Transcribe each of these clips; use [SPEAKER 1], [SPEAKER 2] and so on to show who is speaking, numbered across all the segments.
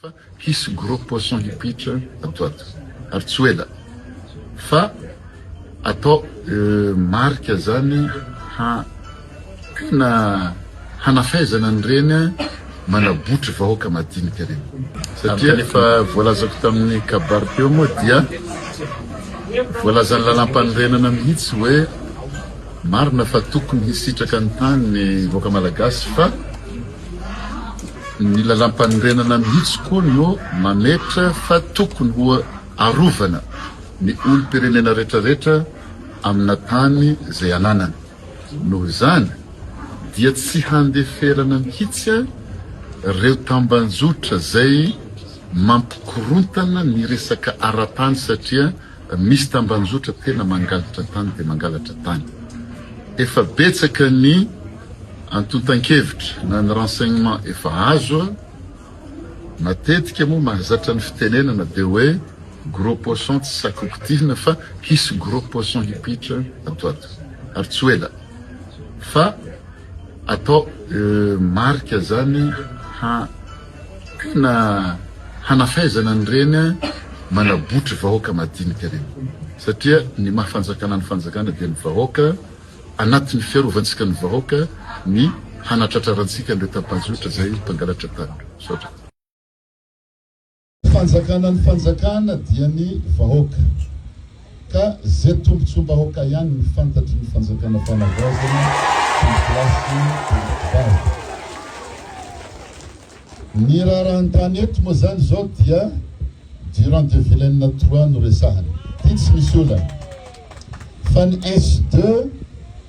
[SPEAKER 1] fa hisy gros poisson hipitra ato ato ary tsy ela fa atao marika zany tena hanafaizana an'ireny manabotry vahoaka madinika reny satria efa voalazako tamin'ny kabary teo moa dia voalazany lalam-panorenana mihitsy hoe marina fa tokony hisitraka ny tany ny vahoaka malagasy fa ny lalam-panorenana mihitsy koa no mametra fa tokony ho arovana ny olom-pirenena rehetrarehetra amina tany zay ananana. Noho izany dia tsy handeferana mihitsy ireo tambanjotra zay mampikorontana ny resaka ara-tany satria misy tambanjotra tena mangalatra tany dia mangalatra tany. Efa betsaka ny antontan-kevitra na ny renseignement efa azo matetika moa mahazatra ny fitenenana dia hoe gros poisson tsy sakokitihina fa hisy gros poisson hipitra ato ato ary tsy ela fa atao marika zany tena hanafaizana an'ireny manabotry vahoaka madinika reny satria ny mahafanjakana ny fanjakana dia ny vahoaka anatin'ny fiarovantsika ny vahoaka ny hanatratrarantsika ny tambanjotra zay mpangalatra tany sotra.
[SPEAKER 2] Fanjakana ny fanjakana dia ny vahoaka ka zay tombontsom-bahoaka ihany ny fantatry ny fanjakana fanavazana ny raharahantany eto moa zany zao dia durant de Vilaine 3 no resahany ty tsy misy olana fa ny S2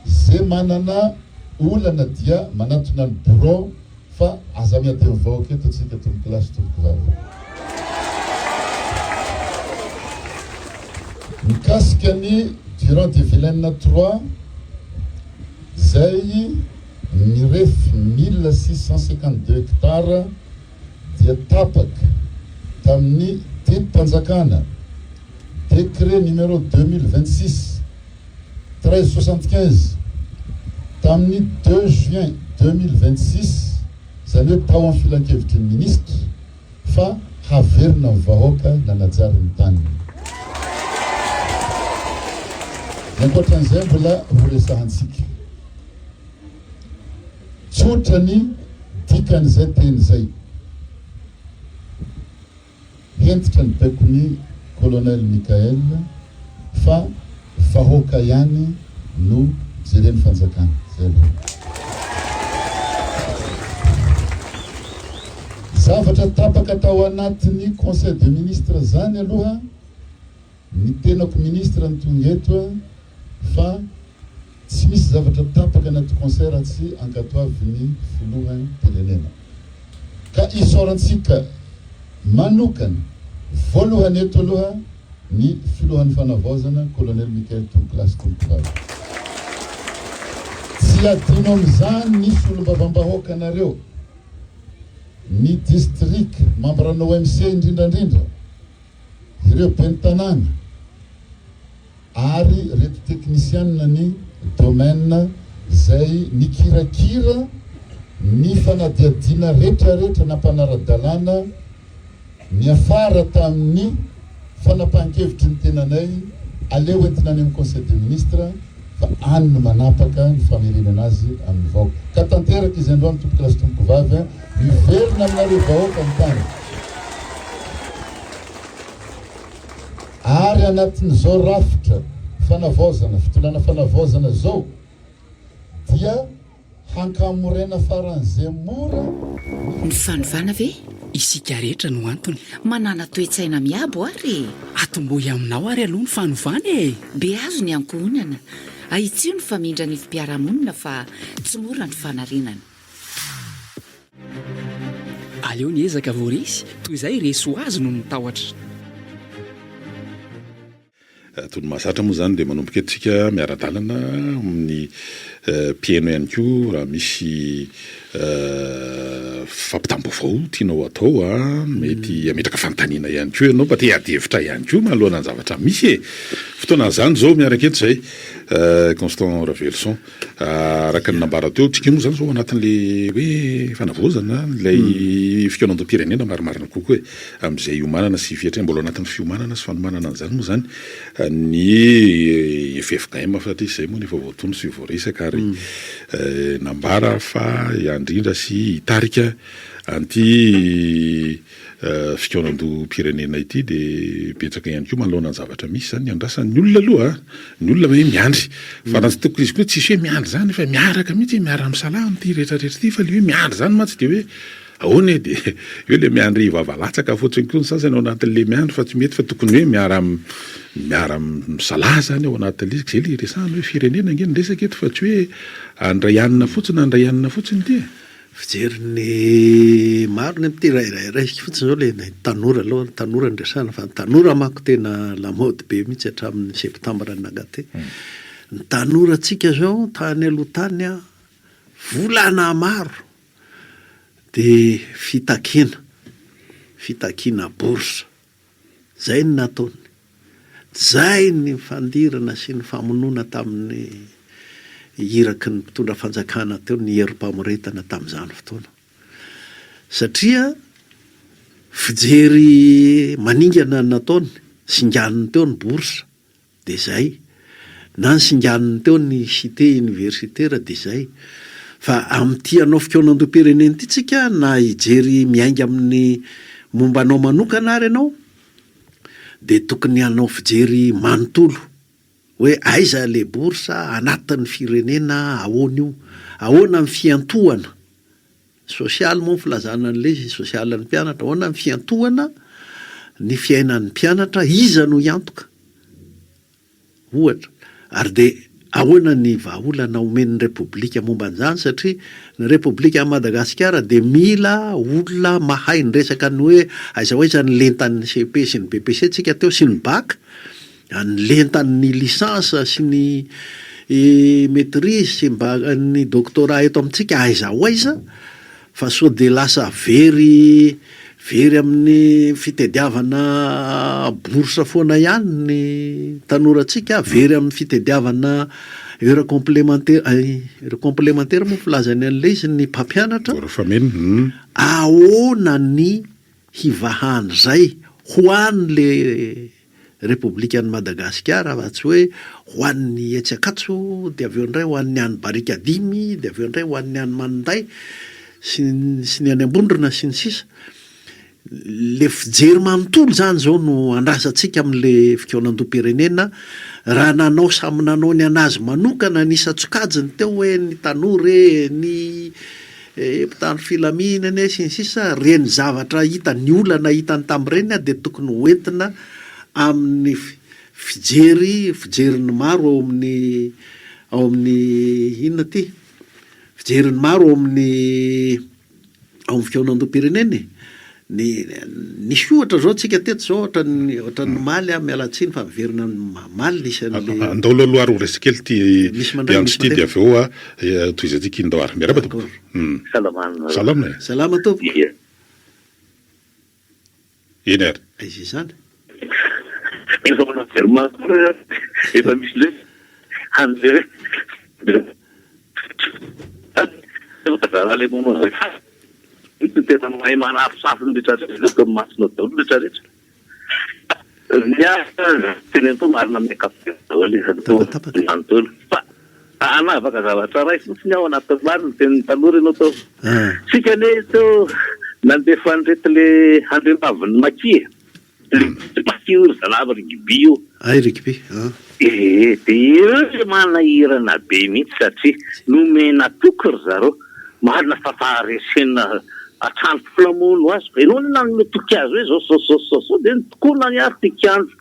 [SPEAKER 2] zay manana olana dia manatona ny bureau fa aza miademy vahoaka eto atsika tombo kilasy tomboky vava. Mikasika ny durant de Vilaine 3 zay ny refy 1652 hectares dia tapaka tamin'ny tetim-panjakana décret numéro 2026 1375 tamin'ny 2 juin 2026 zany hoe tao amin'ny filan-kevitry ny ministre fa haverina ny vahoaka nanajary ny tany. Ankoatran'izay mbola ho resahantsika tsotra ny dikan'izay teny zay hentitra ny baikony colonel Mikael fa vahoaka ihany no jereny fanjakana zay aloha. Zavatra tapaka tao anatin'ny conseil de ministre zany aloha ny tenako ministre ny tonga eto fa tsy misy zavatra tapaka anaty conseil raha tsy ankatoavin'ny filohan'ny firenena ka isaorantsika manokana voalohany eto aloha ny filohan'ny fanavaozana colonel Mikael Tomkilasy Tomkivava tsy adino am'izany nisy olombavambahoaka anareo ny district membrana OMC indrindrandrindra ireo bentanàna ary reto teknisianina ny domaine zay nikirakira ny fanadiadina rehetrarehetra nampanara-dalàna niafara tamin'ny fanapahan-kevitry ny tenanay aleo entina any amin'ny conseil des ministres fa any no manapaka ny famerenana azy amin'ny vahoaka ka tanteraka izy androany tompo kilasy tompo vavy miverina aminareo vahoaka ny tany ary anatin'izao rafitra fanavaozana fitolana fanavaozana zao dia hankamorena faran'izay mora
[SPEAKER 3] ny fanovana ve isika rehetra no antony manana toe-tsaina miabo ary atombohy aminao ary aloha ny fanovana be azo ny ankohonana ahitsio ny famindra ny fipiarahamonina fa tsy mora ny fanarenana
[SPEAKER 4] aleo ny ezaka voaresy toy izay reso azy no nitahotra.
[SPEAKER 5] Tony mahasatra moa zany dia manomboka etsika miara-dalana amin'ny pieno ihany koa raha misy fampitam-bovao tianao atao mety ametraka fanontaniana ihany koa ianao mba te hiady hevitra ihany koa manoloana ny zavatra misy fotoana zany zao miaraka eto zay Constant Ravelson araka ny nambara teo tsika moa zany zao anatin'le hoe fanavozana ilay fikaonan-dom-pirenena marimarina kokoa hoe amin'izay iomanana sy vietra mbola anatin'ny fiomanana sy fanomanana an'izany moa zany ny FFKM satria izay moa nefa voatono sy voaresaka ary nambara fa iandrindra sy hitarika anty fikaonan-dom-pirenena ity de betsaka ihany koa manoloana ny zavatra misy zany andrasan'ny olona aloha ny olona hoe miandry fa raha tokony izy koa tsisy hoe miandry zany fa miaraka mihitsy miara misalama ty rehetrarehetra ty fa le hoe miandry zany mantsy de hoe ahoana de eo le miandry vavalatsaka fotsiny koa ny sasany ao anatin'le miandry fa tsy mety fa tokony hoe miara misala zany ao anatin'le zay le resahana hoe firenena nge nyresaka eto fa tsy hoe andray anina fotsiny ty
[SPEAKER 6] fijery ny maro ny amty rairaika fotsiny zao le tanora aloha tanora ndresana fa ny tanora mako tena lamody be mihitsy hatramin'ny septambra nagaty ny tanora tsika zao tany aloha tany a volana maro de fitakina bourse zay ny nataony zay ny fandirana sy ny famonona tamin'ny iraky ny mpitondra fanjakana teo ny herim-pamoretana tamin'izany fotoana satria fijery maningana nataony singaniny teo ny bourse de zay na ny singaniny teo ny cité universitaire de zay fa am'ty anao fikaonan-dom-pirenena ty tsika na hijery miainga amin'ny mombanao manokana ary ianao de tokony anao fijery manontolo hoe aiza le boursa anatin'ny firenena ahoana ny fiantohana sosialy moa filazana an'le sosialin'ny mpianatra ahoana ny fiantohana ny fiainan'ny mpianatra iza no iantoka ohatra ary de ahoana ny vahaolana omen'ny repoblika momba an'izany satria ny repoblika Madagasikara de mila olona mahay ny resaka ny hoe aiza hoaiza ny lentan'ny CP sy ny BPC tsika teo sy ny bac ny lentan'ny lisansa sy ny maîtrise sy ny doctorat eto amintsika aiza hoaiza fa so de lasa very amin'ny fitediavana bourse foana ihany ny tanoratsika very amin'ny fitediavana heure complémentaire moa filazany an'le izy ny mpampianatra ahoana ny hivahany zay ho an'le République-ny Madagasikara fa tsy hoe ho an'ny Etsakatso de aveo indray ho an'ny any Barikadimy de aveo indray ho an'ny any Maninday sy ny any Ambondrona sy ny sisa le fijery manontolo zany zao no andrasantsika amin'le fikaonan-dom-pirenena raha nanao samy nanao ny anazy manokana ny isa-tsokajiny teo hoe ny tanora ny mpitandro filaminana sy ny sisa reny zavatra hita ny olana hitany tamin'ireny de tokony hoentina amin'ny fijeriny maro ao amin'ny inona ty fijeriny maro ao amin'ny fikaonan-dom-pirenena nisy ohatra zao tsika teto zao ohatran'ny maly mialatsiny fa miverina maly isan'le
[SPEAKER 5] andao aloha aro resakely ty andro ty de aveo toy izy aty kindao ary miaraba to
[SPEAKER 6] salama to
[SPEAKER 5] eny ary
[SPEAKER 6] izy zany
[SPEAKER 7] efa misy le anle le tena mahay manafosafony rehetrarehetra masina daholo rehetrarehetra teny to marina amin'ny kapitolo fa anavaka zavatra ray fotsiny ao anatin'ny marina teny tanora ianao tao sika ne teo nandefa nirety le handrembaviny makia Pakiur salaba rigibi io.
[SPEAKER 6] Ai rigibi.
[SPEAKER 7] De io manahirana be mihitsy satria nomena tokony zareo marina fafaharesena atrano flamono azy fa ianao nanome toky azy hoe zao de tokona ny ary tikiandro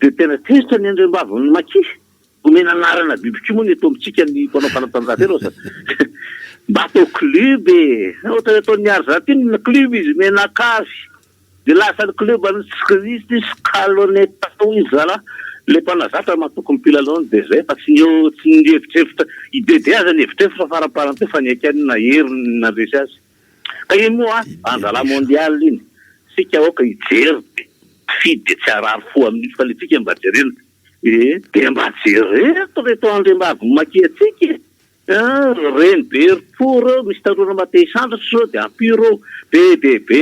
[SPEAKER 7] de tena tezitra ny andrembaviny maki omena anarana bibikio moa ny eto amintsika ny mpanao fanatanjahantena sa mba atao club ohatra ataony ary zaty na club izy menakavy de lasa ny club an'y scalonetao izy zala le mpanazatra matokony mpilalao de zay fa tsy ny evitrevitra idede azy ny evitrevitra faraparante fa ny akany na hery nandresy azy ka iny moa anjala mondial iny sika aoka ijery de fidy de tsy arary fo amin'iny fa le tsika mba jerena de mba jereto andrembavy makiatsika reny be riporo misy tarona mate isandatra zao de ampiro be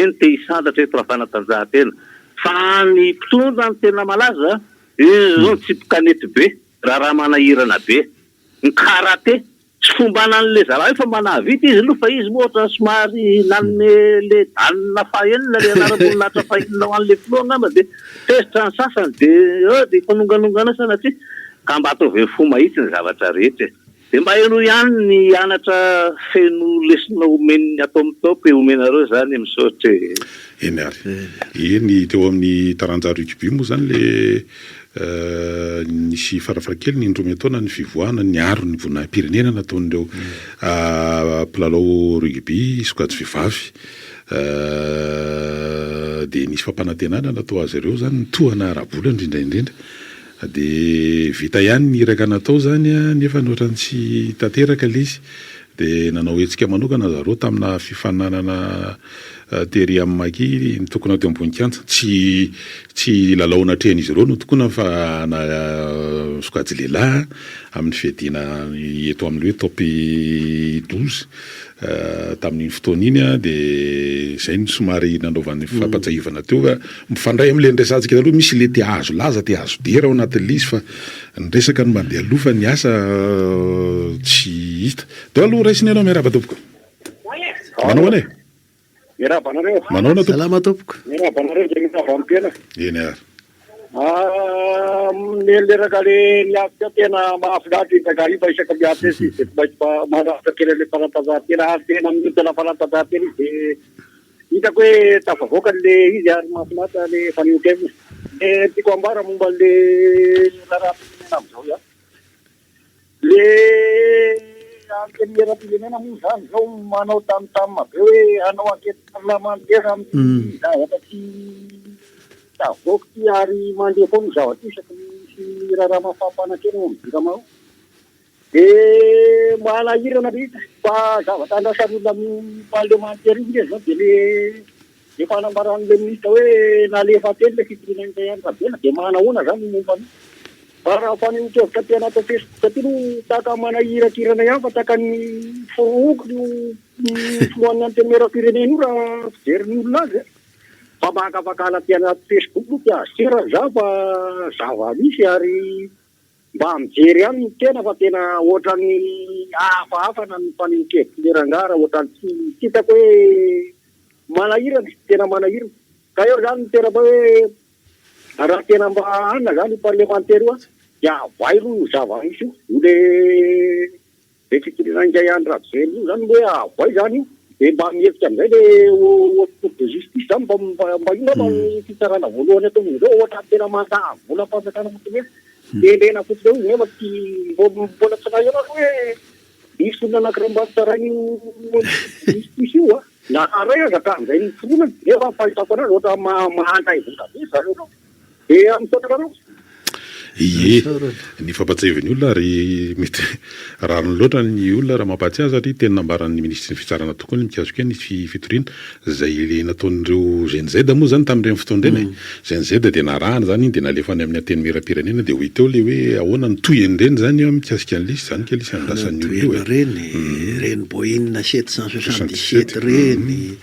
[SPEAKER 7] ny te isandatra eto raha fanatanjahantena fa ny mpitondra ny tena malaza zao tsy pikanety be raha manahirana be ny karate tsy fombana an'le zaraha fa manavita izy aloha fa izy moatra somary nanome le danina fahenina le anara-boninahitra fahenina ho an'le filoha ngamba de tesitra ny sasany de fanonganongana sanatria ka mba ataovy fo mahitsy ny zavatra rehetra de mba eno ihany ny anatra feno lesona omeny atao mitope omenareo zany misaotra
[SPEAKER 5] eny ary eny teo amin'ny taranja rugby moa zany le nisy farafarakely ny indromy ataona ny fivoahana ny aro ny vonam-pirenena nataon'ireo mpilalao rugby sokajy vehivavy de nisy fampanantenana natao azy ireo zany tohana ara-bola indrindraindrindra de vita ihany ny iraka natao zany nefa nohatra tsy tanteraka le izy de nanao hetsika manokana zareo tamina fifananana tery amin'ny maki ny tokony atao ambony kianja tsy lalaona atrehan'izy ireo no tokona fa na sokajy lehilahy amin'ny fiadiana eto amin'ny hoe topy 12 tamin'iny fotoana iny de zay ny somary nanaovan'ny fampatsaivana teo ka mifandray am'le ndraisantsika taloha misy le te azo laza te azo dera ao anatin'le izy fa ny resaka no mandeha aloha fa ny asa tsy hita deo aloha raisiny ianao miaraba tompoko manao ane
[SPEAKER 8] Mirabanareo.
[SPEAKER 5] Manao
[SPEAKER 6] salama tompoko.
[SPEAKER 8] Mirabanareo de mitavampena.
[SPEAKER 5] Eny ary.
[SPEAKER 8] Neleraka le niafika tena mahafinaritra itagariva isaka miafy izy de mba manafika kely le fanantanjahantena tena mitana fanantanjahantena izy de hitako hoe tafavoaka le izy ary mahafinaritra le fanionkevina. De tiako ambara momba le raharam-pirenena amizao ya. Le antenera-pirenena moa zany zao manao tamotamo be hoe anao ankety parlamantera amin'ny zavatra tsy tavoaka ty ary mandeha foana zavatra isaky misy raha mafampanan-kena midika mao de manahirana rita fa zavatra andrasan'olona amin'ny parlemantera iny zao de le fanambaran'le minitra hoe nalefa teny le fipirenena ihany rabela de manahoana zany mombany raha fanehokevitra tena atao Facebook ty no taka manahirakirana ihany fa taka ny foroko ny filohan'ny antenera-pirenena io raha fijeriny olona azy fa makafakala tena Facebook no tiazera za fa zava misy ary mba mijery ihany ny tena fa tena ohatran'ny hafahafa na ny fanehokevitra lerangara ohatran'ny tsy hitako hoe manahirana tena manahirana ka eo zany ny tena mba hoe raha tena mba anona zany parlementaire io ya vairo ny zava misy io le fikirinana indray andro rabizeny io zany hoe avay zany io de mba mihevitra amizay le cour de justice zany mba ino mba fitsarana voalohany atao zao ohatra tena vola mpampiasana fotsiny hoe lena fotsiny eo nefa ty mbola tsy nahiana hoe misy olona anankiray mba tsarainy justice io na aray aza ka amizay ny foronany nefa fahitako anazy ohatra mahandray vola be zareo de am'sotrakanao
[SPEAKER 5] Ie, ny fampatsiavan'ny olona ary mety rariny loatra ny olona raha mampatsiahy satria tena nambaran'ny ministry ny fitsarana tokony mikasika ny fitoriana zay le nataon'ireo GNZ moa zany tamin'ireny fotoana ireny GNZ de narahana zany iny de nalefany amin'ny antenimieram-pirenena de hoy teo le hoe ahoana ny toyany reny zany mikasika an'le izy zany ke lisy andrasan'ny olona
[SPEAKER 6] reny Boeing 777 reny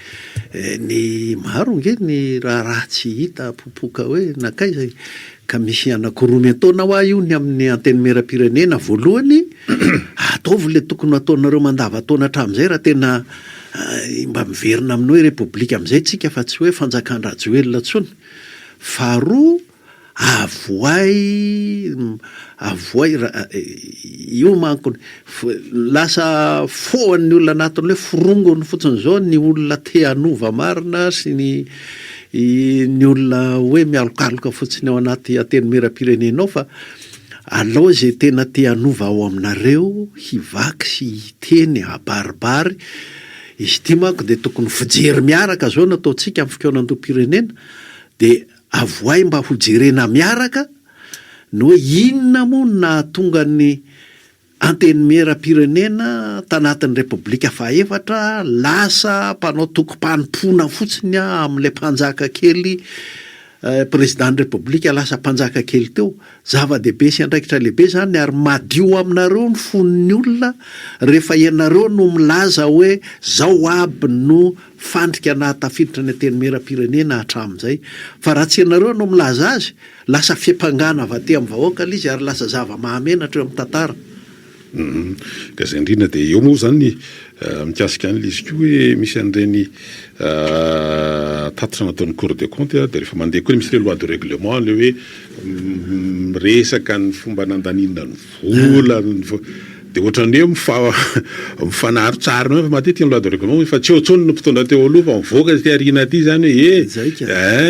[SPEAKER 6] ny maro nge ny raha tsy hita popoka hoe nakaiza ka misy anakoromy ataona ho io ny amin'ny antenimieram-pirenena voalohany ataovy le tokony ataonareo mandava taona hatramin'izay raha tena mba miverina amin'ny hoe repoblika amin'izay tsika fa tsy hoe fanjakan-drajoelona tsony faharoa avoay io manko lasa foan'ny olona anatiny hoe forongony fotsiny zao ny olona te hanova marina sy ny olona hoe mialokaloka fotsiny ao anaty antenimieram-pirenenao fa alao zay tena te hanova ao aminareo hivaky sy hiteny habaribary izy ty manko de tokony fijery miaraka zao nataotsika amin'ny fikaonam-pirenena de avoay mba hojerena miaraka no hoe inona moa na tonga ny antenimieram-pirenena tanatin'ny repoblika fahaefatra lasa mpanao toko-panimpona fotsiny amin'ilay mpanjaka kely président républika lasa mpanjaka kely teo zava-dehibe sy andraikitra lehibe zany ary madio aminareo ny fon'ny olona rehefa ianareo no milaza hoe zao aby no fandrika nahatafiditra ny ateny mera-pirenena hatramin'izay fa raha tsy ianareo no milaza azy lasa fiampangana avy aty amin'ny vahoaka l izy ary lasa zava-mahamenatra eo amin'ny tantara.
[SPEAKER 5] Ka zay indrindra dia eo moa zany mikasika an'ilay izy koa hoe misy an'ireny tatitra nataon'ny cour des comptes dia rehefa mandeha koa misy le loi de règlement le hoe miresaka ny fomba nandanina ny vola dia ohatran'ny hoe mifanarotsarina hoe matetika ny loi de règlement efa tsy ohatsony no mpitondra teo aloha fa mivoaka ty ariana aty zany hoe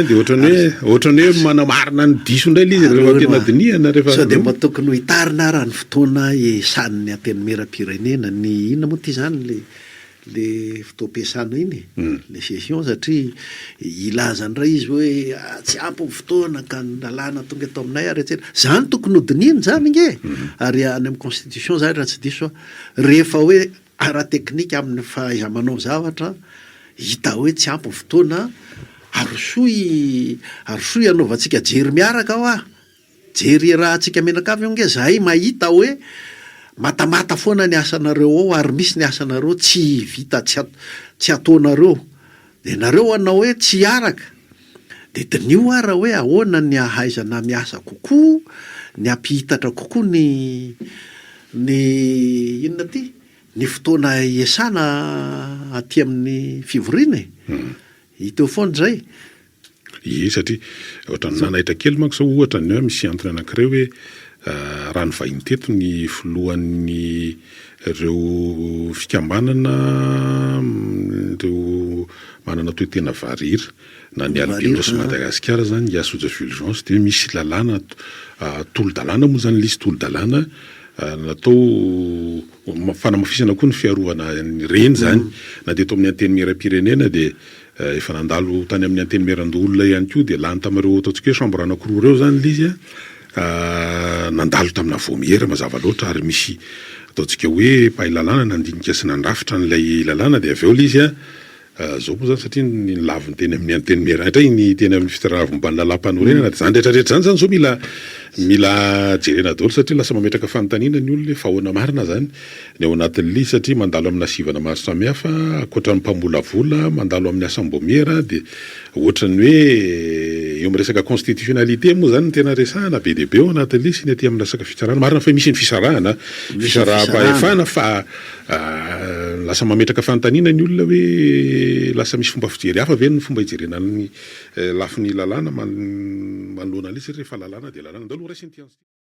[SPEAKER 5] dia ohatran'ny hoe manamarina ny diso indray ilay izy rehefa tena dinihana rehefa
[SPEAKER 6] sao dia mba tokony ho hitarina raha ny fotoana esan'ny ateny mera-pirenena ny inona moa ty zany le fotoam-piasana iny le session satria ilazany ray izy hoe tsy ampy ny fotoana ka ny lalàna tonga eto aminay ary etc zany tokony hodininy zany nge ary any amin'ny constitution zany raha tsy diso rehefa hoe ara teknika amin'ny fahaiza-manao zavatra hita hoe tsy ampy ny fotoana arosoy anaovantsika jery miaraka ao jery raha tsika menakavy eo nge zahay mahita hoe matamata foana ny asanareo ao ary misy ny asanareo tsy vita tsy ataonareo dia nareo anao hoe tsy araka dia dinio ara hoe ahoana ny ahaizana miasa kokoa ny ampihitatra kokoa ny inona ty ny fotoana iasana aty amin'ny fivoriana hiteo foana zay
[SPEAKER 5] satria ohatran'ny nanaitra kely manko sao ohatra ny hoe misy antony anankiray hoe raha ny vahiny teto ny filohan'ny ireo fikambanana ireo manana toe-tena varira na ny albinos Madagasikara zany i Assoja Fulgence dia misy lalàna tolo-dalàna moa zany lisy tolo-dalàna natao fanamafisana koa ny fiarovana reny zany na dia eto amin'ny anteny mera-pirenena dia efa nandalo tany amin'ny anteny meran-dolona ihany koa dia lany tamin'ireo ataontsika hoe chambre anankiroa ireo zany lizy nandalo tamina vomiera mazava loatra ary misy ataontsika hoe mpahay lalàna nandinika sy nandrafitra n'ilay lalàna dia avy eo lizy zao moa zany satria ny laviny teny amin'ny anteny merandray ny teny amin'ny fitaravom-bany lalam-panorenana dia zany rehetrarehetra zany zao mila jerena daholo satria lasa mametraka fanontaniana ny olona fa ahoana marina zany ny ao anatin'ilay satria mandalo amin'ny asivana maro samihafa ankoatra ny mpamolavola mandalo amin'ny asam-bomiera dia ohatran'ny hoe eo amin'ny resaka constitutionnalité moa zany ny tena resahana be dia be ao anatin'ilay sy ny aty amin'ny resaka fisarahana marina fa misy ny fisarahana fisaraha-pahefana fa lasa mametraka fanontaniana ny olona hoe lasa misy fomba fijery hafa ve ny fomba hijerena ny lafin'ny lalàna manoloana ilay rehefa lalàna dia lalàna daholo raisiny ty